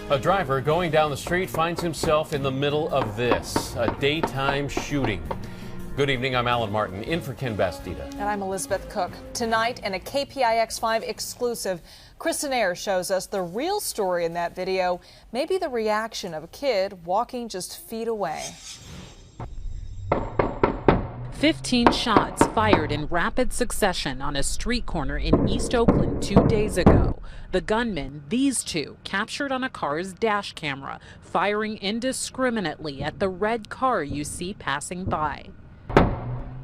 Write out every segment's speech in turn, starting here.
A driver going down the street finds himself in the middle of this, a daytime shooting. Good evening, I'm Alan Martin, in for Ken Bastida. And I'm Elizabeth Cook. Tonight, in a KPIX5 exclusive, Kristen Ayers shows us the real story in that video, maybe the reaction of a kid walking just feet away. 15 shots fired in rapid succession on a street corner in East Oakland 2 days ago. The gunmen, these two, captured on a car's dash camera, firing indiscriminately at the red car you see passing by.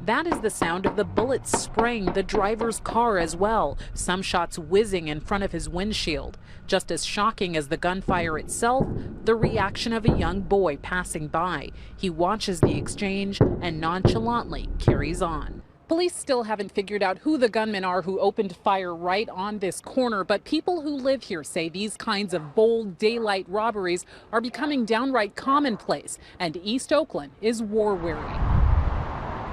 That is the sound of the bullets spraying the driver's car as well, some shots whizzing in front of his windshield. Just as shocking as the gunfire itself, the reaction of a young boy passing by. He watches the exchange and nonchalantly carries on. Police still haven't figured out who the gunmen are who opened fire right on this corner, but people who live here say these kinds of bold daylight robberies are becoming downright commonplace, and East Oakland is war-weary.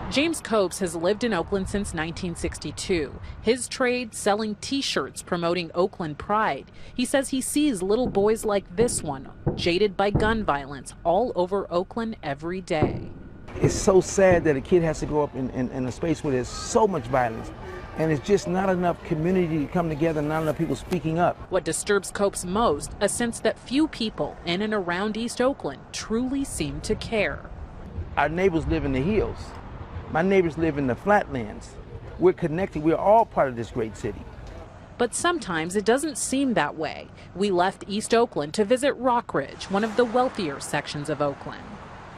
James Copes has lived in Oakland since 1962. His trade, selling T-shirts promoting Oakland pride. He says he sees little boys like this one, jaded by gun violence, all over Oakland every day. It's so sad that a kid has to grow up in a space where there's so much violence. And it's just not enough community to come together, not enough people speaking up. What disturbs Copes most, a sense that few people in and around East Oakland truly seem to care. Our neighbors live in the hills. My neighbors live in the flatlands. We're connected. We're all part of this great city. But sometimes it doesn't seem that way. We left East Oakland to visit Rockridge, one of the wealthier sections of Oakland.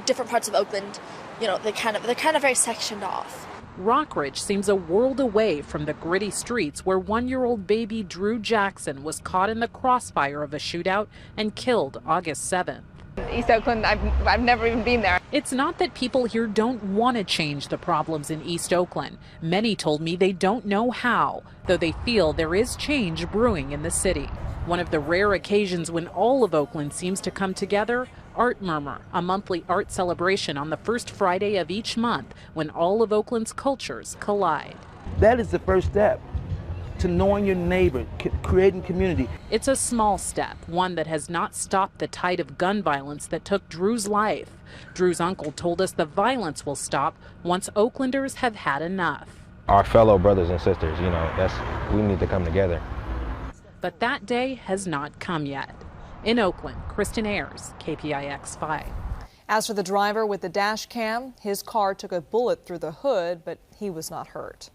Different parts of Oakland, you know, they're kind of very sectioned off. Rockridge seems a world away from the gritty streets where one-year-old baby Drew Jackson was caught in the crossfire of a shootout and killed August 7th. East Oakland, I've never even been there. It's not that people here don't want to change the problems in East Oakland. Many told me they don't know how, though they feel there is change brewing in the city. One of the rare occasions when all of Oakland seems to come together, Art Murmur, a monthly art celebration on the first Friday of each month when all of Oakland's cultures collide. That is the first step to knowing your neighbor, creating community. It's a small step, one that has not stopped the tide of gun violence that took Drew's life. Drew's uncle told us the violence will stop once Oaklanders have had enough. Our fellow brothers and sisters, you know, we need to come together. But that day has not come yet. In Oakland, Kristen Ayers, KPIX5. As for the driver with the dash cam, his car took a bullet through the hood, but he was not hurt.